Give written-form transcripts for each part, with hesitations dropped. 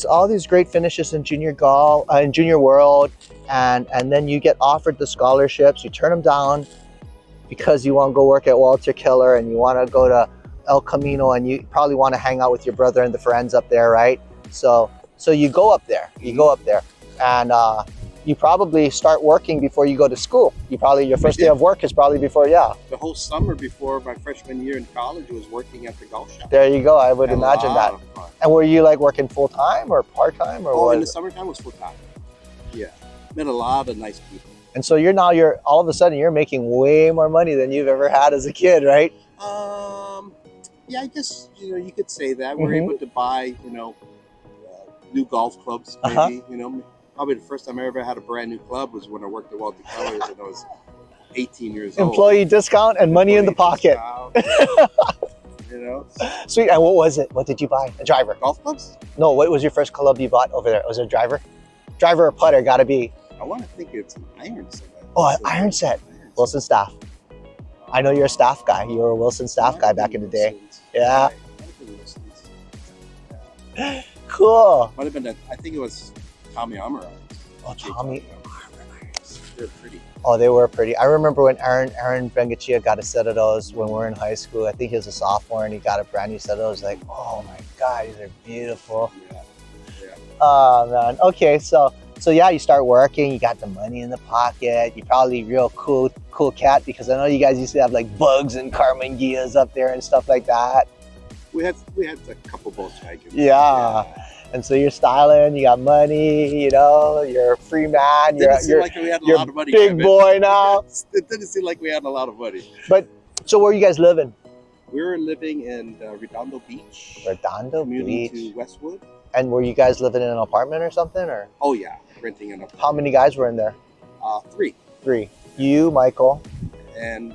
All these great finishes in junior golf, in junior world, and then you get offered the scholarships. You turn them down because you want to go work at Walter Killer and you want to go to El Camino, and you probably want to hang out with your brother and the friends up there, right? So you go up there. You go up there, and you probably start working before you go to school. You probably, your first day of work is probably before, yeah. The whole summer before my freshman year in college was working at the golf shop. There you go. I would imagine that. And were you like working full time or part time, or? Oh, in the summertime was full time. Yeah, met a lot of nice people. And so you're all of a sudden you're making way more money than you've ever had as a kid, right? Yeah, I guess you could say that. We're able to buy new golf clubs. Maybe probably the first time I ever had a brand new club was when I worked at Walter Keller's and I was 18 years old. Employee discount and money in the pocket. Sweet. And what was it? What did you buy? A driver? Golf clubs? No. What was your first club you bought over there? Was it a driver? Driver or putter? Got to be. I want to think it's an iron set. Oh, an iron set. Wilson Staff. I know you're a Staff guy. You were a Wilson Staff guy back in the day. Yeah. Cool. Might have been I think it was Tommy Armour. Oh, Tommy. They're pretty. Oh, they were pretty. I remember when Aaron Bengachia got a set of those when we were in high school. I think he was a sophomore and he got a brand new set of those. Like, oh my God, these are beautiful. Yeah. Oh man. Okay, so yeah, you start working. You got the money in the pocket. You're probably real cool cat, because I know you guys used to have like Bugs and Carmen Gias up there and stuff like that. We had a couple Volkswagens. Yeah. And so you're styling, you got money, you're a free man, you're like we had a lot of money, big boy now. It didn't seem like we had a lot of money. But, so where are you guys living? We were living in Redondo Beach. Redondo Beach. To Westwood. And were you guys living in an apartment or something, or? Oh yeah, renting an apartment. How many guys were in there? 3. 3. You, Michael. And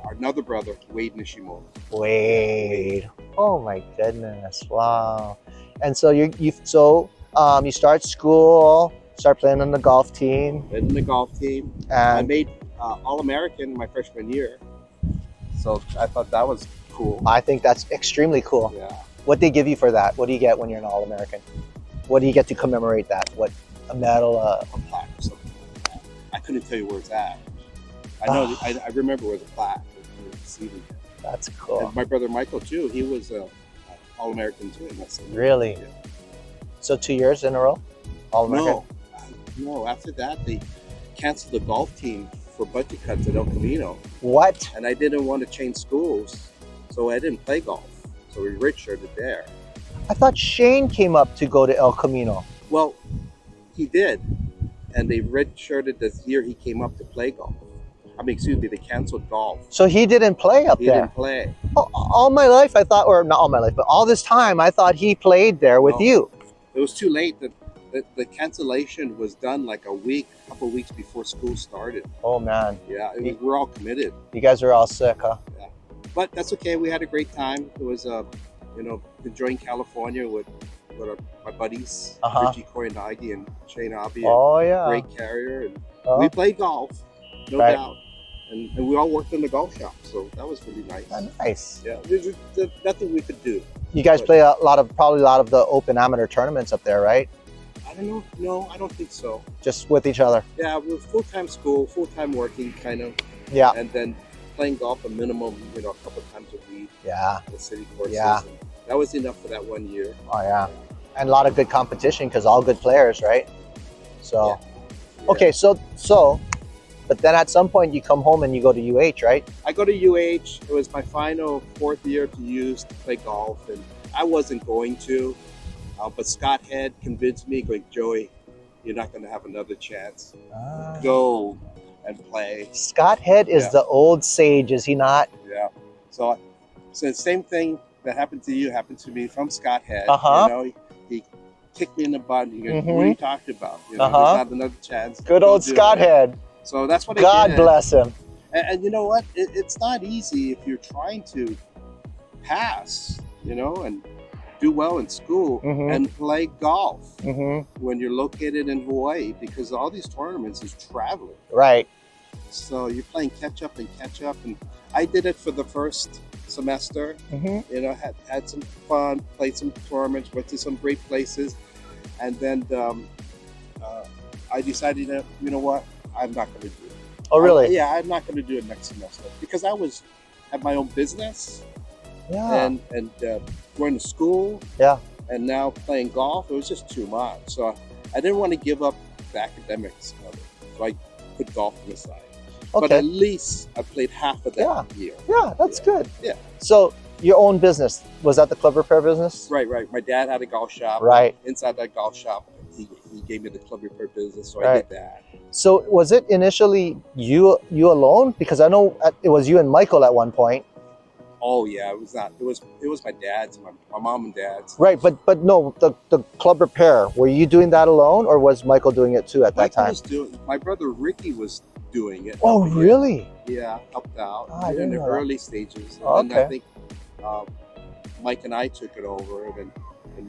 another brother, Wade Nishimoto. Wade. Oh my goodness, wow. And so you start school, start playing on the golf team. Played in the golf team. And I made All-American my freshman year. So I thought that was cool. I think that's extremely cool. Yeah. What they give you for that? What do you get when you're an All-American? What do you get to commemorate that? What, a medal? A plaque or something like that. I couldn't tell you where it's at. I know. I remember where the plaque was. That's cool. And my brother Michael too. He was All-American too. Really? Yeah. So 2 years in a row? All-American? No. After that, they canceled the golf team for budget cuts at El Camino. What? And I didn't want to change schools, so I didn't play golf. So we redshirted there. I thought Shane came up to go to El Camino. Well, he did, and they redshirted this year he came up to play golf. They canceled golf. So he didn't play up there? He didn't play. All my life I thought, or not all my life, but all this time I thought he played there with you. It was too late. The cancellation was done like a couple weeks before school started. Oh man. Yeah, we're all committed. You guys are all sick, huh? Yeah. But that's okay. We had a great time. It was, enjoying California with my buddies, Richie Koyanagi and Shane Abbey. Oh, yeah. Great carrier. And we played golf, no doubt. And we all worked in the golf shop, so that was really nice. Nice. Yeah, there's nothing we could do. You guys play probably a lot of the open amateur tournaments up there, right? I don't know. No, I don't think so. Just with each other? Yeah, we're full-time school, full-time working, kind of. Yeah. And then playing golf a minimum, a couple times a week. Yeah. The city courses. Yeah. And that was enough for that 1 year. Oh, yeah. And a lot of good competition because all good players, right? So, yeah. Okay, but then at some point you come home and you go to UH, right? I go to UH. It was my final 4th year to use to play golf, and I wasn't going to. But Scott Head convinced me, going, Joey, you're not going to have another chance. Go and play. Scott Head is the old sage, is he not? Yeah. So the same thing that happened to you happened to me from Scott Head. He kicked me in the butt. He goes, what are you talking about? There's not another chance. Good old Scott Head. So that's what God bless him. And you know what? It's not easy if you're trying to pass, and do well in school Mm-hmm. and play golf Mm-hmm. when you're located in Hawaii, because all these tournaments is traveling. Right. So you're playing catch up. And I did it for the first semester. Mm-hmm. Had some fun, played some tournaments, went to some great places, and then I decided that, you know what, I'm not going to do it. Oh, really? Yeah, I'm not going to do it next semester because I was at my own business Yeah. and going to school. Yeah. And now playing golf, it was just too much. So I didn't want to give up the academics of it. So I put golf on the side. But Okay. at least I played half of that year. Yeah, that's good. Yeah. So your own business, was that the Club repair business? Right. My dad had a golf shop. Right. Inside that golf shop, he gave me the club repair business, so I Right. did that. So was it initially you alone? Because I know it was you and Michael at one point. Oh yeah, it was not. It was my dad's, my mom and dad's. Right, but no, the club repair. Were you doing that alone, or was Michael doing it too at that Michael time? was doing. My brother Ricky was doing it. Oh, really? Yeah, helped out Oh, I in didn't the know that. early stages. And Oh, then I okay. think Mike and I took it over, and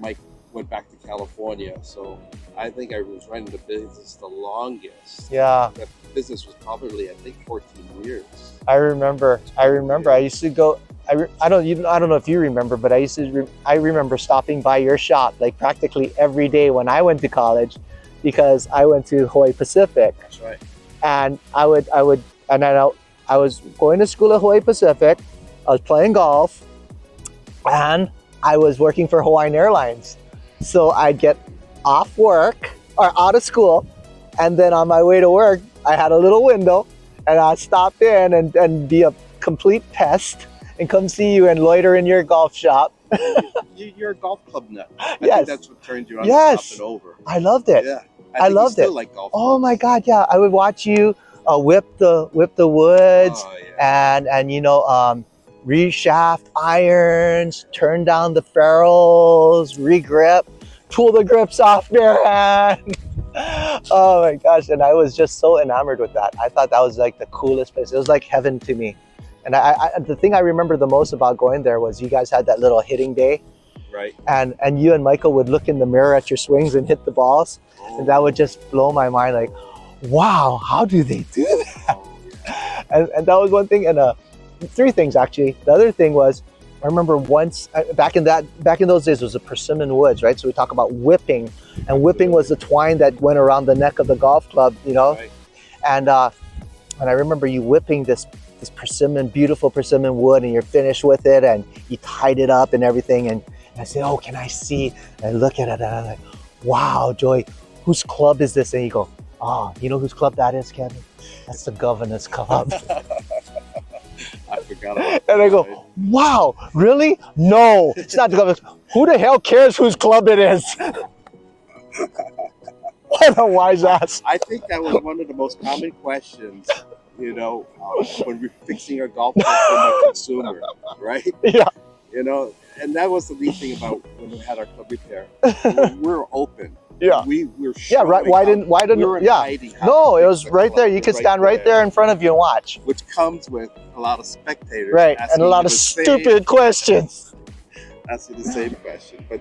Mike went back to California. So I think I was running the business the longest. Yeah, That business was probably, I think, 14 years. I remember. I used to go. I don't know if you remember, but I remember stopping by your shop like practically every day when I went to college, because I went to Hawaii Pacific, That's right. and I was going to school at Hawaii Pacific. I was playing golf, and I was working for Hawaiian Airlines. So I'd get off work or out of school, and then on my way to work, I had a little window, and I'd stop in and be a complete pest and come see you and loiter in your golf shop. You're a golf club nut. I Yes. think that's what turned you on Yes. to stopping over. I loved it. Yeah. I think loved you still it. like golf. Oh my clubs. God, yeah. I would watch you whip the woods, Oh, yeah. and reshaft irons, turn down the ferrules, regrip, pull the grips off their hand. Oh my gosh, and I was just so enamored with that. I thought that was like the coolest place. It was like heaven to me. And the thing I remember the most about going there was you guys had that little hitting day, Right. and you and Michael would look in the mirror at your swings and hit the balls, and that would just blow my mind. Like, wow, how do they do that? Oh, yeah. And that was one thing, and three things actually. The other thing was, I remember once back in those days, was the persimmon woods, right? So we talk about whipping, and whipping was the twine that went around the neck of the golf club, Right. and I remember you whipping this beautiful persimmon wood, and you're finished with it, and you tied it up and everything, and I said, oh, can I see? And I look at it, and I'm like, wow, Joey, whose club is this? And you go, oh, you know whose club that is, Kevin? That's the governor's club. I forgot about And I go, that. wow, really? No, it's not the governor's. Who the hell cares whose club it is? What a wise ass. I think that was one of the most common questions, when we're fixing our golf club from a consumer, right? Yeah. And that was the neat thing about when we had our club repair. We were open. Yeah. We were Yeah, right. Why didn't, we weren't yeah. hiding how No, to it fix was the right there. club. You It could was stand right there in front of you and watch. Which comes with a lot of spectators. Right. And asking a lot you of the same- stupid questions. Asking the same question. But,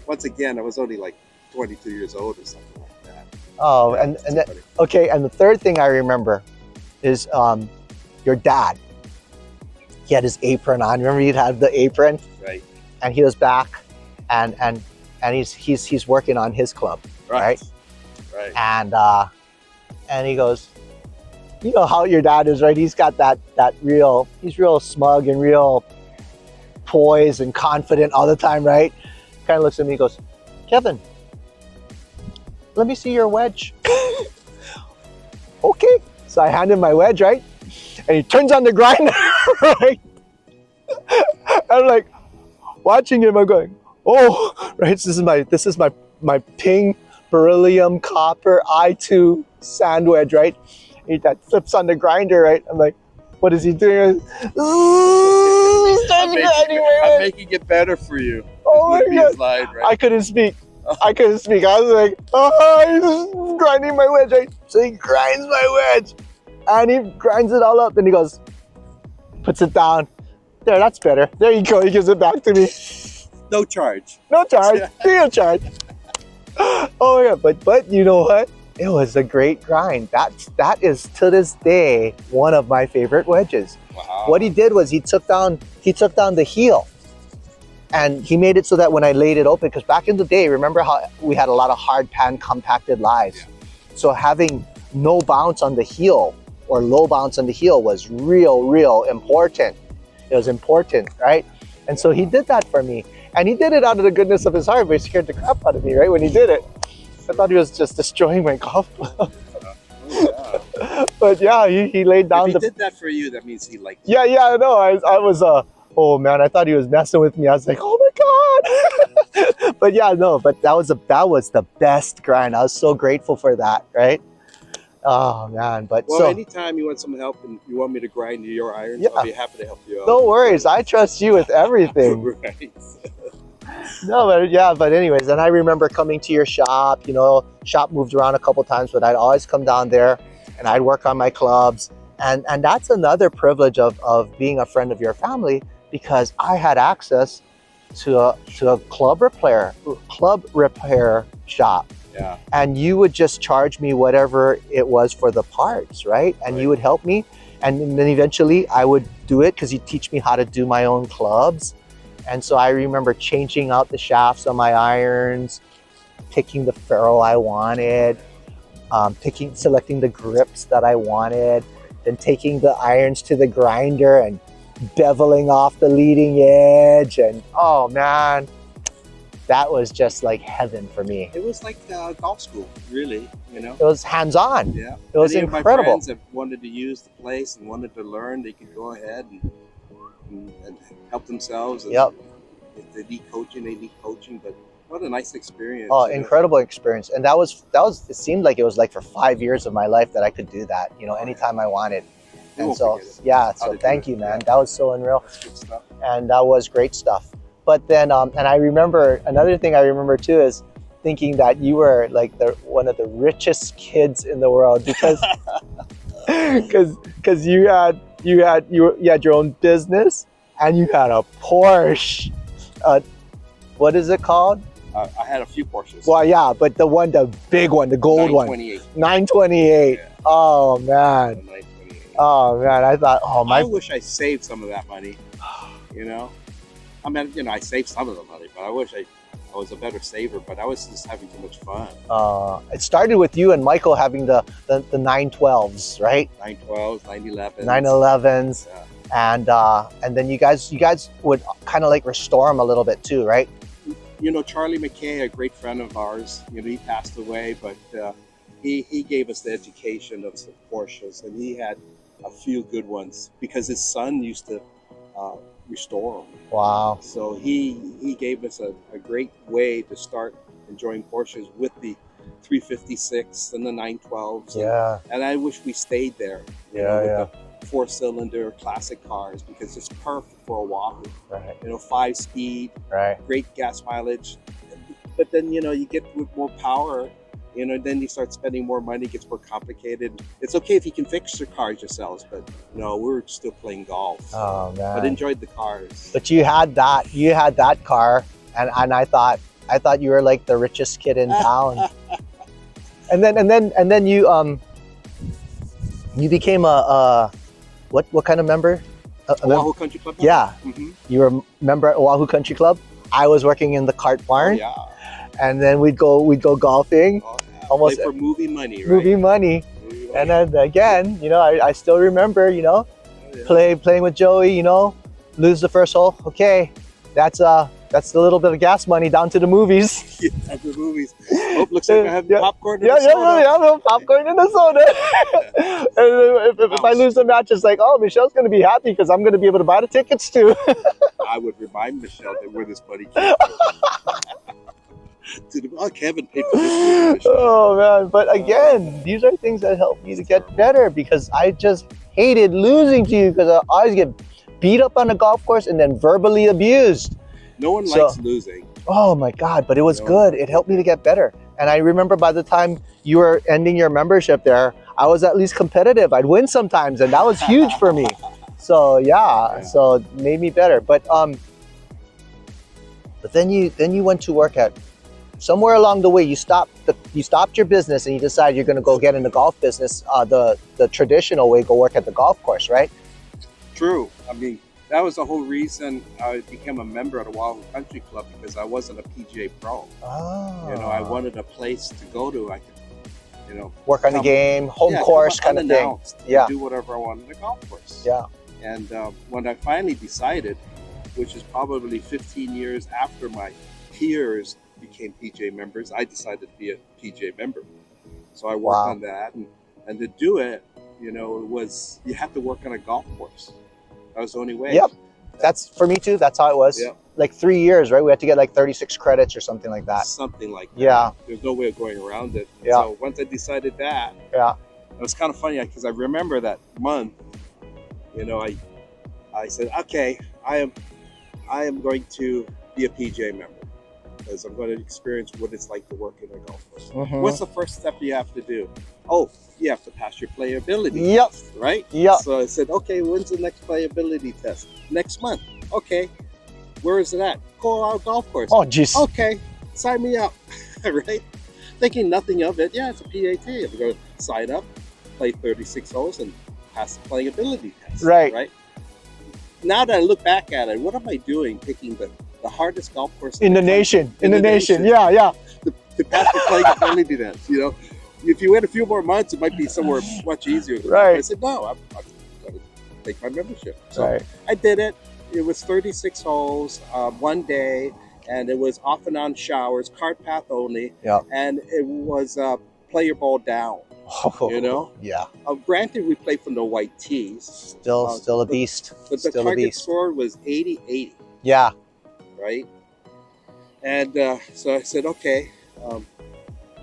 once again, I was only like 22 years old or something like that. Oh, Yeah, and it's that, funny. okay. And the third thing I remember is your dad. He had his apron on. Remember, he'd have the apron, Right. and he was back, and he's working on his club, right? Right. And he goes, you know how your dad is, right? He's got he's real smug and real poised and confident all the time, right? Kind of looks at me and goes, Kevin, let me see your wedge. Okay. So I hand him my wedge, right? And he turns on the grinder, right? I'm like watching him, I'm going, oh, right? So this is my ping beryllium copper I2 sand wedge, right? He that flips on the grinder, right? I'm like, what is he doing? Ooh, he starts grinding my I'm wedge. making it better for you. Oh my Would be God. his line, right? I couldn't speak. I was like, oh, he's grinding my wedge, right? So he grinds my wedge. And he grinds it all up and he goes, puts it down. There, that's better. There you go. He gives it back to me. No charge. No charge. Free charge. Oh yeah, but you know what? It was a great grind. That is to this day one of my favorite wedges. Wow. What he did was he took down the heel, and he made it so that when I laid it open, because back in the day, remember how we had a lot of hard pan compacted lies. Yeah. So having no bounce on the heel or low bounce on the heel was real important. It was important, right? And so he did that for me. And he did it out of the goodness of his heart, but he scared the crap out of me, right? When he did it. I thought he was just destroying my golf club. Oh, yeah. But yeah, he laid down If he did that for you, that means he liked you. Yeah, I know. I was oh man, I thought he was messing with me. I was like, oh my God. But yeah, no, but that was the best grind. I was so grateful for that, right? Oh man, but Well, so anytime you want some help and you want me to grind your irons, Yeah. I'll be happy to help you out. no worries. I trust you with everything. Right. No, but yeah, but anyways, and I remember coming to your shop, shop moved around a couple times, but I'd always come down there and I'd work on my clubs. And that's another privilege of being a friend of your family, because I had access to a club repair shop. Yeah. And you would just charge me whatever it was for the parts, right? And you would help me. And then eventually I would do it because you teach me how to do my own clubs. And so I remember changing out the shafts on my irons, picking the ferrule I wanted, selecting the grips that I wanted, then taking the irons to the grinder and beveling off the leading edge. And oh man, that was just like heaven for me. It was like golf school, really, It was hands-on. Yeah. It was Any incredible. of my friends that wanted to use the place and wanted to learn, they could go ahead and help themselves. And Yep. if they need coaching, they need coaching. But what a nice experience. Oh, incredible experience. And that was, it seemed like it was like for 5 years of my life that I could do that, anytime I wanted. You And won't so, forget it. yeah, How so to do thank it. you, man. Yeah. That was so unreal. That's good stuff. And that was great stuff. But then, and I remember, another thing I remember too is thinking that you were like one of the richest kids in the world, because because you had your own business and you had a Porsche. What is it called? I had a few Porsches. Well, yeah, but the big one, the gold one, 928. 928. Yeah. Oh man. 928. Oh man, I thought, I wish I saved some of that money. I mean, I saved some of the money, but I wish I was a better saver. But I was just having too much fun. It started with you and Michael having the 912s, right? 912s, 911s. 911s. Yeah. And then you guys would kind of like restore them a little bit too, right? Charlie McKay, a great friend of ours, he passed away, but he gave us the education of some Porsches, and he had a few good ones because his son used to restore them. Wow. So he gave us a great way to start enjoying Porsches with the 356 and the 912s. Yeah. And I wish we stayed there. Yeah. The 4-cylinder classic cars, because it's perfect for Oahu. Right. 5-speed, Right. great gas mileage. But then you get with more power, then you start spending more money, it gets more complicated. It's okay if you can fix your cars yourselves, but no, we're still playing golf. Oh man. But enjoyed the cars. But you had that car, and I thought you were like the richest kid in town. and then you became a what kind of member? Oahu Country Club? Yeah. Mm-hmm. You were a member at Oahu Country Club. I was working in the cart barn. Yeah. And then we'd go golfing. Oh, yeah. Almost play for movie money, right? Movie money. And then again, I still remember, playing with Joey, lose the first hole. Okay, that's a little bit of gas money down to the movies. Yeah, the movies. Oh, looks like I have popcorn and Yeah, a soda. no, popcorn and a soda. And if I lose the match, it's like, oh, Michelle's going to be happy because I'm going to be able to buy the tickets too. I would remind Michelle that where this money came from. Kevin paid for this movie, Oh man, but again, these are things that help me to get better, because I just hated losing to you, because I always get beat up on the golf course and then verbally abused. No one likes losing. Oh my God, but it was good. It helped me to get better. And I remember by the time you were ending your membership there, I was at least competitive. I'd win sometimes, and that was huge for me. So yeah, so it made me better. But then you went to work at somewhere along the way. You stopped your business and you decided you're going to go get in the golf business, the traditional way, go work at the golf course, right? True. I mean, that was the whole reason I became a member of the Wild Country Club, because I wasn't a PGA pro. Oh. You know, I wanted a place to go to. I could, you know, work on the game, home course kind of thing. Yeah. Do whatever I wanted on the golf course. Yeah. And when I finally decided, which is probably 15 years after my peers became PGA members, I decided to be a PGA member. So I worked on that, and to do it, you know, it was, you have to work on a golf course. That was the only way. Yep. That's for me too. That's how it was. Yep. Like 3 years, right? We had to get like 36 credits or something like that. Something like that. Yeah. There's no way of going around it. Yeah. So once I decided that, it was kind of funny because I remember that month, you know, I said, okay, I am going to be a PGA member, because I'm going to experience what it's like to work in a golf course. Mm-hmm. What's the first step you have to do? Oh, you have to pass your playability Yep. test, right? Yep. So I said, okay, when's the next playability test? Next month. Okay. Where is it at? Colorado Golf Course. Oh, jeez. Okay, sign me up, right? Thinking nothing of it. Yeah, it's a PAT. I'm going to sign up, play 36 holes, and pass the playability test. Right. Right. Now that I look back at it, what am I doing picking the hardest golf course in the nation? In the nation. Yeah, yeah. To pass the playability test, you know? If you wait a few more months, it might be somewhere much easier. Right. I said, no, I'm going to take my membership. So Right. I did it. It was 36 holes, one day, and it was off and on showers, cart path only. Yeah. And it was player ball down. Oh, You know? Yeah. Granted, we played from the white tees. Still a beast. But the Still a target beast. score was 80-80, Yeah. right? And so I said, okay,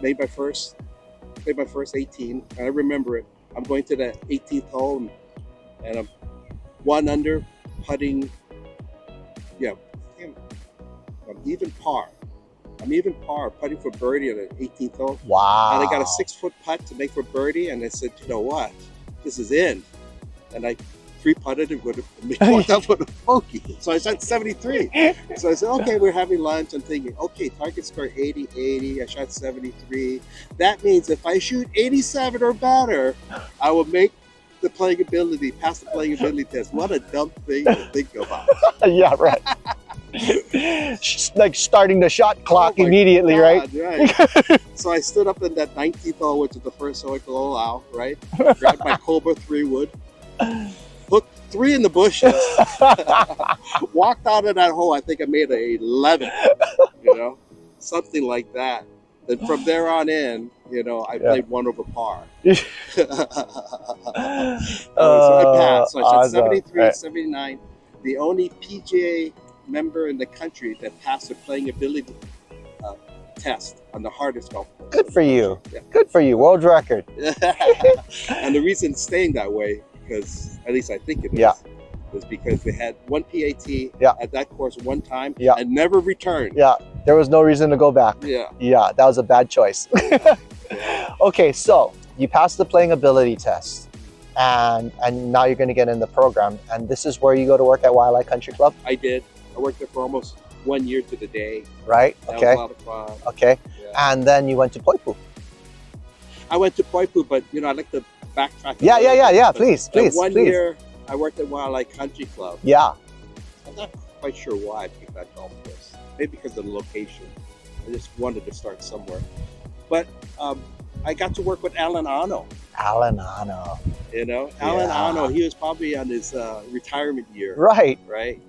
made my first 18. I remember it. I'm going to the 18th hole, and I'm 1 under, putting. Yeah, I'm even par. Putting for birdie on the 18th hole. Wow. And I got a 6-foot putt to make for birdie, and I said, you know what, this is in. And I 3-putted it with walked up with a bogey. So I shot 73. So I said, okay, we're having lunch. I'm thinking, okay, target score 80-80. I shot 73. That means if I shoot 87 or better, I will make the pass the playing ability test. What a dumb thing to think about. Yeah, right. Like starting the shot clock immediately, God, right? So I stood up in that 19th hole, which is the first hole I could go out, right? Grabbed my Cobra 3-wood, hooked 3 in the bushes, walked out of that hole. I think I made a 11, you know, something like that. Then from there on in, you know, I played 1 over par. So I passed. So I shot 73, right. 79. The only PGA member in the country that passed the playing ability test on the hardest golf course. Good for you. Yeah. Good for you. World record. And the reason it's staying that way, because at least I think it is because they had 1 PAT at that course one time and never returned. Yeah, there was no reason to go back. Yeah, that was a bad choice. Okay, so you passed the playing ability test, and now you're going to get in the program, and this is where you go to work at Wildlife Country Club? I did. I worked there for almost 1 year to the day. Right. That okay. was a lot of fun. Okay. Yeah. And then you went to Poipu. I went to Poipu, but you know, I like to backtrack. Yeah. Please. 1 year, I worked at Wildlife Country Club. Yeah. I'm not quite sure why I picked that golf course. Maybe because of the location. I just wanted to start somewhere. But I got to work with Alan Ano. Alan Ano. You know, Alan Ano. He was probably on his retirement year. Right. Right.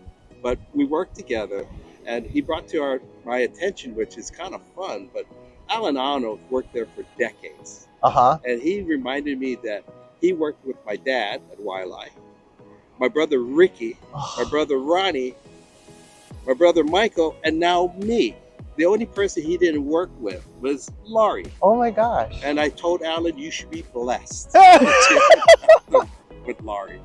But we worked together, and he brought to my attention, which is kind of fun, but Alan Ano worked there for decades. And he reminded me that he worked with my dad at Wildlife, my brother Ricky, my brother Ronnie, my brother Michael, and now me. The only person he didn't work with was Laurie. Oh my gosh. And I told Alan, you should be blessed with Laurie.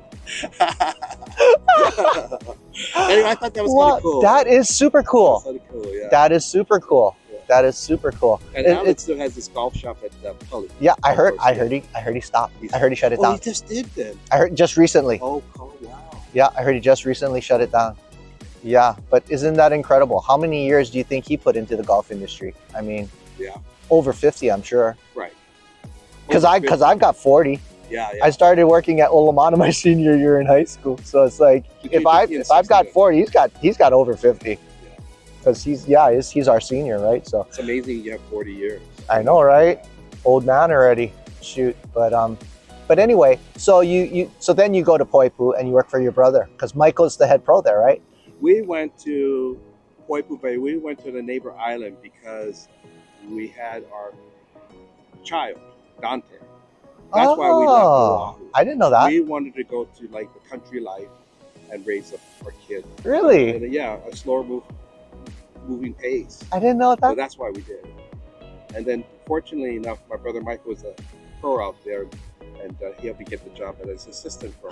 Anyway, I thought that was kind of cool. That is super cool. That is cool, yeah. That is super cool. Yeah. That is super cool. And Alan still has this golf shop at Pully. Yeah, I heard course, he stopped. I heard he shut it Oh, down. he just did then. I heard just recently. Oh, wow. Yeah, I heard he just recently shut it down. Yeah, but isn't that incredible? How many years do you think he put into the golf industry? I mean, Yeah, over 50, I'm sure. right. Because Over 50. I've got 40. Yeah. I started working at Olamana my senior year in high school. So it's like Between if 50 I've got and 40, he's got over 50. Because he's our senior, right? So It's amazing you have 40 years. I know, right? Old man already. Shoot, but anyway, so so then you go to Poipu and you work for your brother because Michael's the head pro there, right? We went to Poipu Bay. We went to the neighbor island because we had our child, Dante. That's why we left Oahu. I didn't know that. We wanted to go to like the country life and raise up our kid. Really? And, yeah, a slower moving pace. I didn't know So that. that's why we did. And then, fortunately enough, my brother Michael was a pro out there, and he helped me get the job as assistant pro.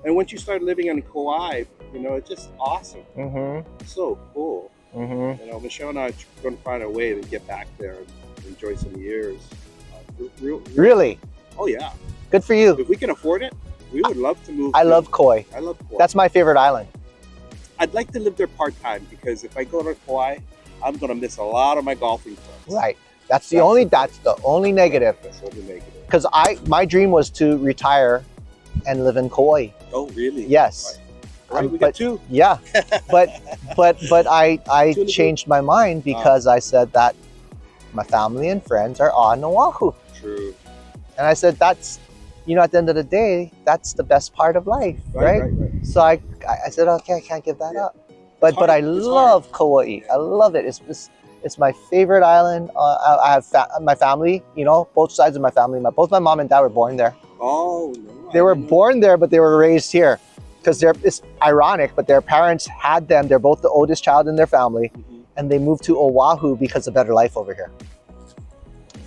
And once you start living on Kauai, it's just awesome. Mm-hmm. So cool. Mm-hmm. Michelle and I are going to find a way to get back there and enjoy some years. Really? Oh yeah. Good for you. If we can afford it, we would love to move. I love Kauai. I love Kauai. That's my favorite island. I'd like to live there part time because if I go to Kauai, I'm going to miss a lot of my golfing clubs. Right. That's the only negative. That's the only negative. Because my dream was to retire and live in Kauai. Oh really? Yes. Right, we got two. Yeah, but I Two changed my mind because I said that my family and friends are on Oahu, True. and I said that's at the end of the day that's the best part of life, right? Right. So I said okay, I can't give that up, but I It's love hard. Kauai. Yeah. I love it. It's my favorite island. I have my family, both sides of my family. Both my mom and dad were born there. Oh no. They were born there, but they were raised here. Because it's ironic, but their parents had them. They're both the oldest child in their family, and they moved to Oahu because of better life over here.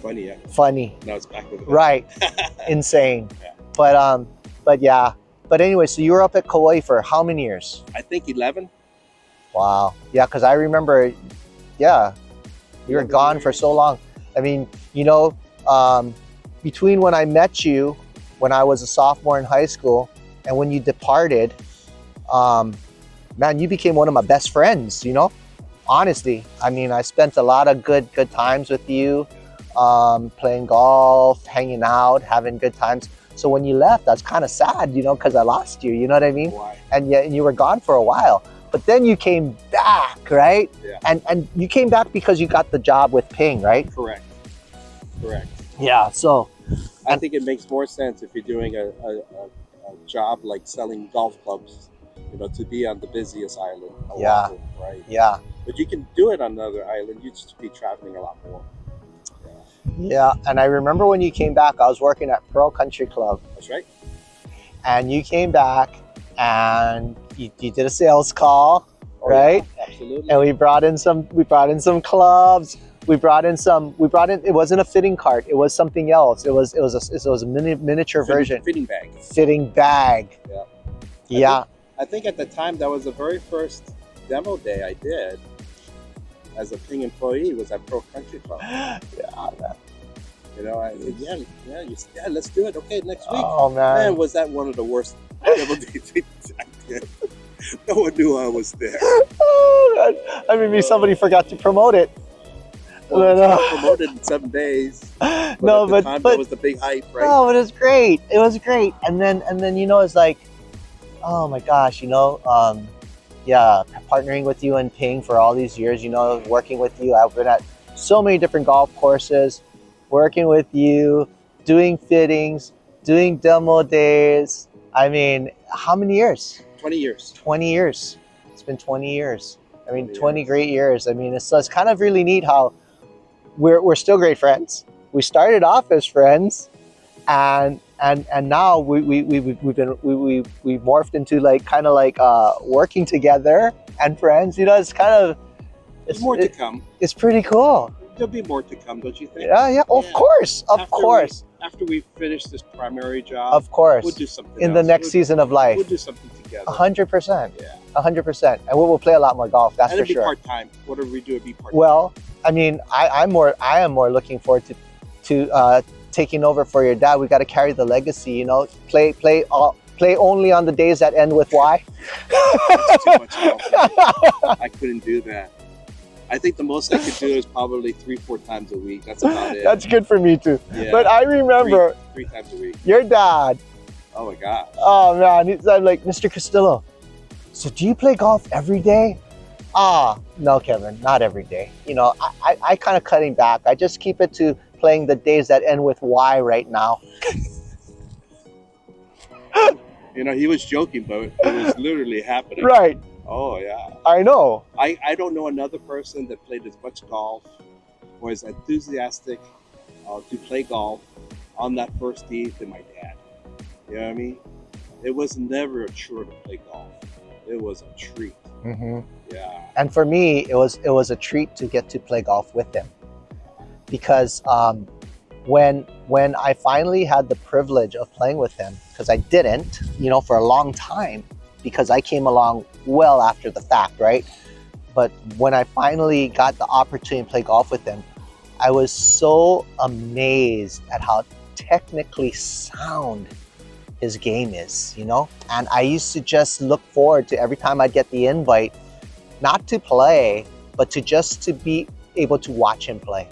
Funny, yeah. Funny, Now it's back with it. right? Insane. Yeah. But yeah. But anyway, so you were up at Kauai for how many years? I think 11. Wow. Yeah, because I remember. Yeah, you were 11 gone for years. so long. I mean, between when I met you, when I was a sophomore in high school, and when you departed, man, you became one of my best friends, honestly. I mean, I spent a lot of good times with you, playing golf, hanging out, having good times. So when you left, I was kind of sad, because I lost you, you know what I mean? Why? And you were gone for a while. But then you came back, right? Yeah. And you came back because you got the job with Ping, right? Correct. Yeah, so. I think it makes more sense if you're doing a job like selling golf clubs, to be on the busiest island. Yeah. Oahu, right. Yeah. But you can do it on another island. You just be traveling a lot more. Yeah, and I remember when you came back, I was working at Pearl Country Club, That's right. and you came back and you did a sales call, Oh, right? yeah, absolutely. And we brought in some clubs. It wasn't a fitting cart. It was something else. It was a miniature version. Fitting bag. Fitting bag. Yeah. Yeah. I think at the time that was the very first demo day I did as a Ping employee was at Pro Country Club. Yeah, man. I said, yeah, let's do it. Okay, next week. Oh man. Man, was that one of the worst demo day things I did. No one knew I was there. I mean, maybe somebody forgot to promote it. Well, it was promoted in 7 days. But No, at the time, but that was the big hype, right? no, it was great. It was great. And then it's like, oh my gosh, yeah, partnering with you and Ping for all these years, working with you. I've been at so many different golf courses, working with you, doing fittings, doing demo days. I mean, how many years? 20 years. 20 years. It's been 20 years. I mean, 20 20 years. great years. I mean, it's kind of really neat how we're still great friends. We started off as friends, and now we morphed into kind of working together and friends. It's kind of There's more to come. It's pretty cool. There'll be more to come, don't you think? Yeah. Of Yeah. course. after we finish this primary job, Of course. we'll do something In the else. next season of life. We'll do something together. 100%. Yeah. 100%. And we'll play a lot more golf, that's And for it'd be sure. part-time. Whatever we do, it'd be part-time. Well, I mean, I am more looking forward to taking over for your dad. We got to carry the legacy, you know. Play only on the days that end with Y. That's too much golf. I couldn't do that. I think the most I could do is probably 3-4 times a week. That's about it. That's good for me too. Yeah. But I remember three times a week. your dad. Oh my gosh. Oh man, I'm like, Mr. Castillo, so do you play golf every day? No, Kevin, not every day. You know, I kind of cutting back. I just keep it to playing the days that end with Y right now. You know, he was joking, but it was literally happening. Right. Oh yeah. I know. I don't know another person that played as much golf or as enthusiastic to play golf on that first tee than my dad. You know what I mean? It was never a chore to play golf. It was a treat. Mm-hmm. Yeah. And for me, it was a treat to get to play golf with him, because when I finally had the privilege of playing with him, because I didn't, you know, for a long time, because I came along well after the fact, right? But when I finally got the opportunity to play golf with him, I was so amazed at how technically sound his game is, you know? And I used to just look forward to every time I'd get the invite, not to play, but to be able to watch him play.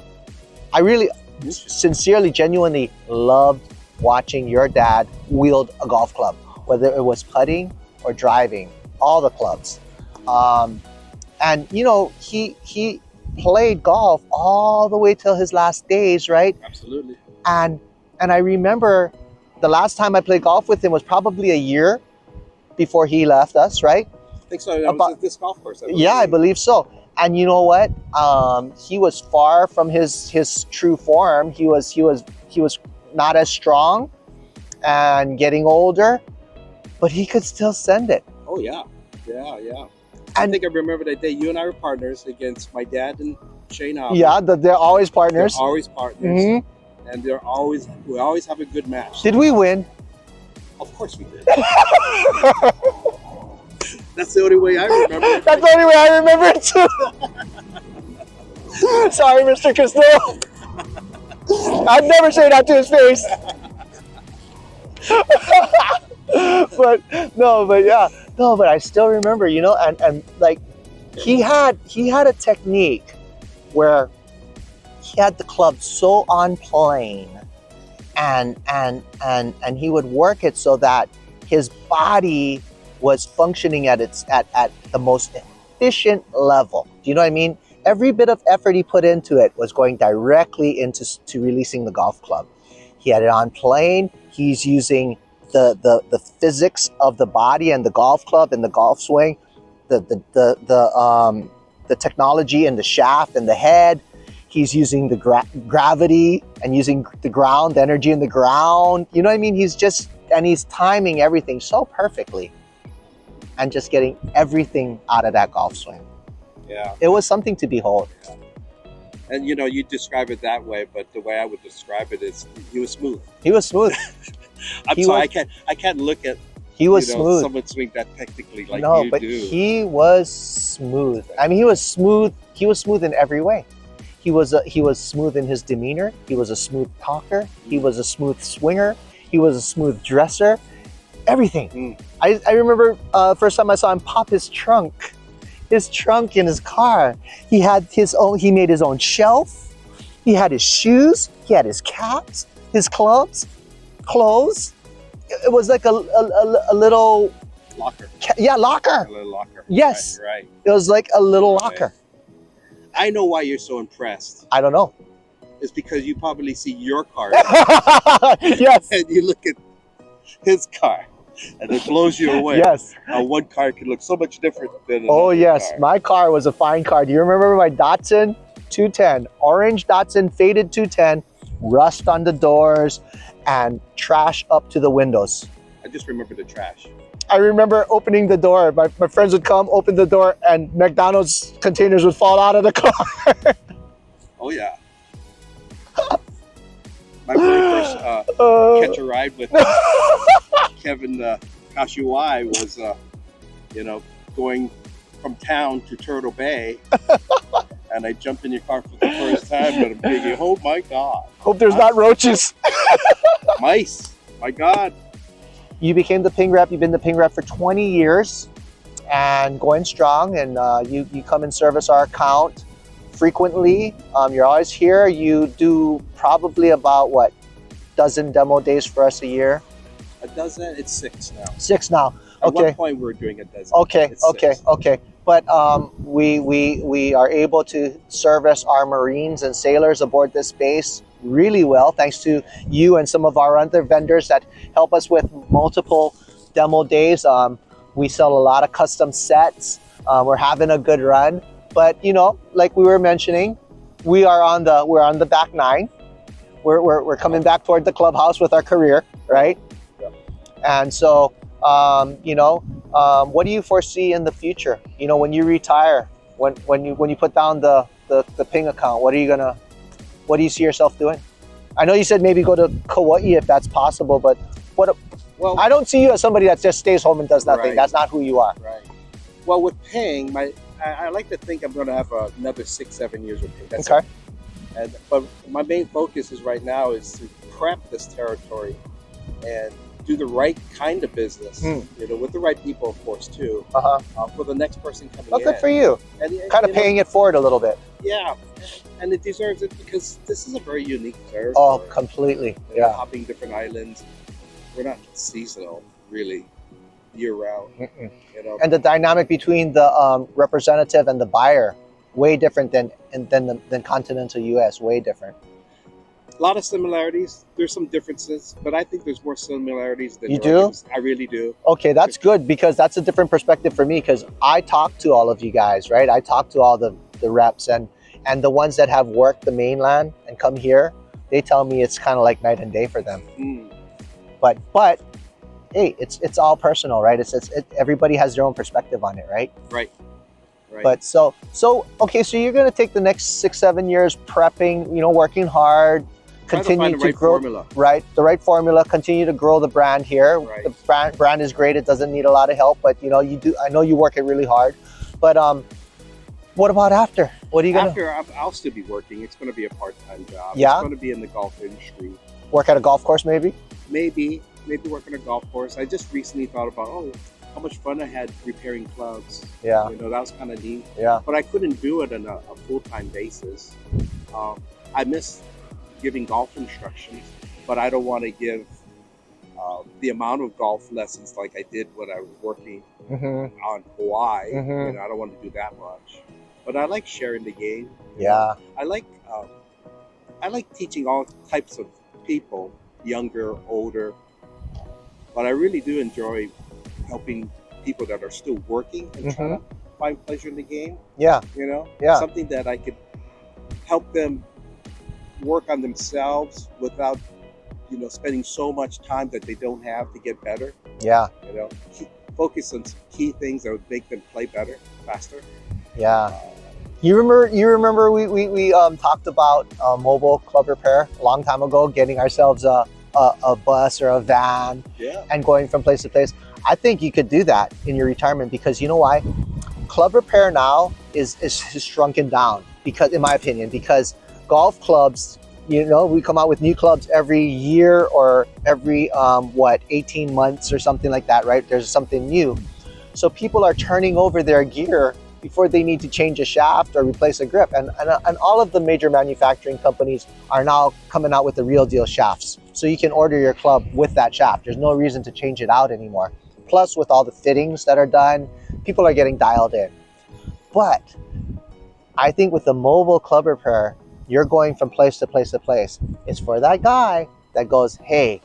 I really sincerely, genuinely loved watching your dad wield a golf club, whether it was putting or driving, all the clubs. And you know, he played golf all the way till his last days, right? Absolutely. And I remember the last time I played golf with him was probably a year before he left us, right? I think so. That was at this golf course. Yeah, I believe so. And you know what? He was far from his true form. He was not as strong and getting older, but he could still send it. Oh yeah, yeah. I think I remember that day you and I were partners against my dad and Shane Albert. Yeah, they're always partners. They're always partners. Mm-hmm. And we always have a good match. Did we win? Of course we did. That's the only way I remember it. That's the only way I remember it too. Sorry, Mr. Castillo. I'd never say that to his face. but I still remember, you know, and like he had a technique where he had the club so on plane, and he would work it so that his body was functioning at the most efficient level. Do you know what I mean? Every bit of effort he put into it was going directly into releasing the golf club. He had it on plane. He's using the physics of the body and the golf club and the golf swing, the technology and the shaft and the head. He's using the gravity and using the ground, the energy in the ground. You know what I mean? He's timing everything so perfectly and just getting everything out of that golf swing. Yeah. It was something to behold. Yeah. And you know, you describe it that way, but the way I would describe it is he was smooth. He was smooth. I can't look at smooth. Someone swing that technically like no, you but do. He was smooth. I mean, he was smooth in every way. He was smooth in his demeanor. He was a smooth talker. He was a smooth swinger. He was a smooth dresser. Everything. I remember first time I saw him pop his trunk in his car. He made his own shelf. He had his shoes. He had his caps, his clubs, clothes. It was like a little locker. Locker. A little locker. Yes. Right. It was like a little locker. I know why you're so impressed. I don't know. It's because you probably see your car. Yes. And you look at his car. And it blows you away. Yes. How one car can look so much different than another. Oh yes, car. My car was a fine car. Do you remember my Datsun 210? Orange Datsun faded 210, rust on the doors, and trash up to the windows. I just remember the trash. I remember opening the door. My friends would come, open the door, and McDonald's containers would fall out of the car. Oh yeah. my very first catch a ride with Kevin Kashiwai was, you know, going from town to Turtle Bay, and I jumped in your car for the first time, and I'm thinking, oh my God. Hope there's not roaches. Mice, my God. You became the Ping Rep. You've been the Ping Rep for 20 years and going strong, and you come and service our account frequently. You're always here. You do probably about, what, dozen demo days for us a year? A dozen? It's 6 now. 6 now. At Okay. one point, we were doing a dozen. Okay, It's okay, 6. okay. But we are able to service our Marines and sailors aboard this base really well, thanks to you and some of our other vendors that help us with multiple demo days. We sell a lot of custom sets. We're having a good run. But, you know, like we were mentioning, we're on the back nine. We're coming back toward the clubhouse with our career, right? Yeah. And so, you know, what do you foresee in the future? You know, when you retire, when you put down the Ping account, what do you see yourself doing? I know you said maybe go to Kauai if that's possible, but Well, I don't see you as somebody that just stays home and does nothing. Right. That's not who you are. right. Well, with Ping, I like to think I'm going to have another 6-7 years with Ping. That's Okay. it. But my main focus is right now is to prep this territory and do the right kind of business, you know, with the right people, of course, too, for the next person coming Well, in. good for you. And, Kind of you know, paying it forward a little bit. Yeah, and it deserves it because this is a very unique territory. Oh, completely. You know, Yeah. hopping different islands. We're not seasonal, really, year round. Mm-mm. You know, And the dynamic between the representative and the buyer, way different than continental U.S. Way different. a lot of similarities. There's some differences, but I think there's more similarities than You there are do? differences. I really do. Okay, that's good because that's a different perspective for me because I talk to all of you guys, right? I talk to all the reps and the ones that have worked the mainland and come here, they tell me it's kind of like night and day for them. Mm. But hey, it's all personal, right? Everybody has their own perspective on it, right? Right. Right. But so okay, so you're gonna take the next 6-7 years prepping, you know, working hard, Try to continue find the right grow, formula. right? The right formula, continue to grow the brand here. Right. The brand is great; it doesn't need a lot of help, but you know, you do. I know you work it really hard, but what about after? What are you gonna After, I'll still be working. It's going to be a part-time job. Yeah? It's going to be in the golf industry. work at a golf course, maybe? Maybe work on a golf course. I just recently thought about, how much fun I had repairing clubs. Yeah, You know, that was kind of neat. yeah, But I couldn't do it on a full-time basis. I miss giving golf instructions, but I don't want to give the amount of golf lessons like I did when I was working on Hawaii. Mhm. You know, I don't want to do that much. But I like sharing the game. yeah, I like teaching all types of people, younger, older. But I really do enjoy helping people that are still working and trying to find pleasure in the game. yeah, You know, Yeah. something that I could help them work on themselves without, you know, spending so much time that they don't have to get better. yeah, You know, focus on some key things that would make them play better, faster. yeah. You remember we talked about mobile club repair a long time ago, getting ourselves a bus or a van Yeah. and going from place to place. I think you could do that in your retirement because you know why? Club repair now is shrunken down because, in my opinion, because golf clubs, you know, we come out with new clubs every year or every 18 months or something like that, right? There's something new. So people are turning over their gear before they need to change a shaft or replace a grip. And all of the major manufacturing companies are now coming out with the real deal shafts. So you can order your club with that shaft. There's no reason to change it out anymore. Plus with all the fittings that are done, people are getting dialed in. But I think with the mobile club repair, you're going from place to place to place. It's for that guy that goes, hey,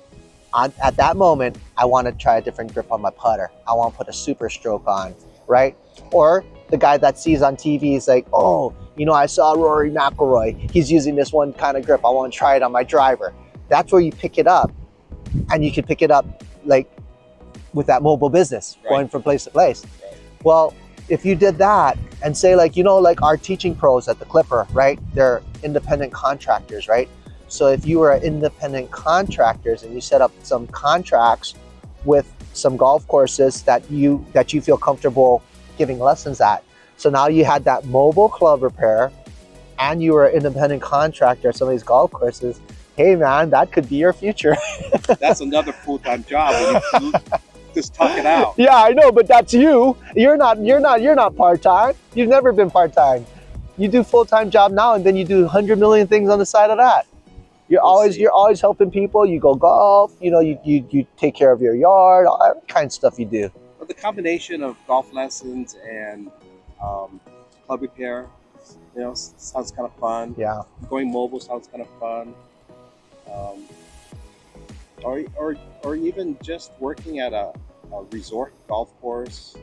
at that moment, I want to try a different grip on my putter. I want to put a super stroke on, right? Or the guy that sees on TV is like, oh, you know, I saw Rory McIlroy. He's using this one kind of grip. I want to try it on my driver. That's where you pick it up. And you can pick it up like with that mobile business, Right. going from place to place. Well, if you did that and say like, you know, like our teaching pros at the Klipper, right? They're independent contractors, right? So if you were independent contractors and you set up some contracts with some golf courses that you feel comfortable giving lessons at. So now you had that mobile club repair and you were an independent contractor at some of these golf courses. Hey man, that could be your future. That's another full-time job when you just talk it out. Yeah, I know, but that's you. You're not part-time. You've never been part-time. You do full-time job now and then you do 100 million things on the side of that. You're always helping people. You go golf, you know, you take care of your yard, all that kind of stuff you do. But the combination of golf lessons and club repair, you know, sounds kind of fun. Yeah. Going mobile sounds kind of fun. Or even just working at a resort golf course.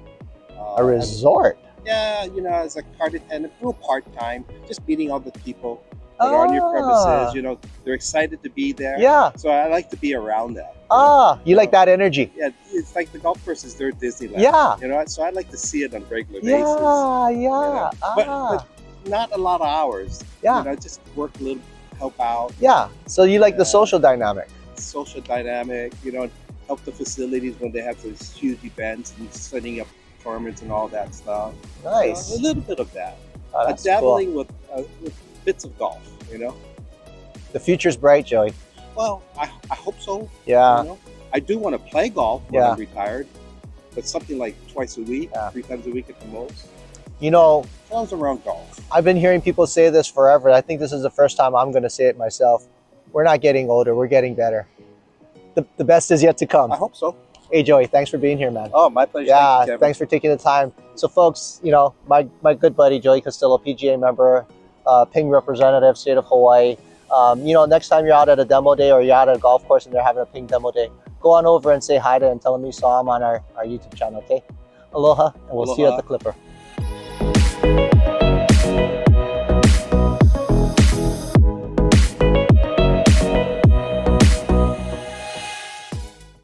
A resort? Yeah, you know, as a cart attendant, a little part-time, just meeting all the people that are on your premises. You know, they're excited to be there. Yeah. So I like to be around that. You like that energy? Yeah, it's like the golf course is their Disneyland. Yeah. You know, so I like to see it on a regular Yeah, basis. yeah. You know? But not a lot of hours. Yeah. You know, just work a little, help out. Yeah. So you like the social dynamic? Social dynamic, you know, help the facilities when they have those huge events and setting up tournaments and all that stuff. Nice. A little bit of that. Oh, that's dabbling cool. with bits of golf, you know. The future's bright, Joey. Well, I hope so. Yeah. You know? I do want to play golf when Yeah. I'm retired, but something like twice a week, Yeah. 3 times a week at the most. You know, Sounds around golf. I've been hearing people say this forever. I think this is the first time I'm going to say it myself. We're not getting older. We're getting better. The best is yet to come. I hope so. Hey, Joey, thanks for being here, man. Oh, my pleasure. Yeah, Thank you, Kevin. thanks for taking the time. So, folks, you know, my good buddy, Joey Castillo, PGA member, Ping representative, state of Hawaii. You know, next time you're out at a demo day or you're out at a golf course and they're having a Ping demo day, go on over and say hi to him and tell him you saw him on our YouTube channel, okay? Aloha, and we'll see you at the Klipper.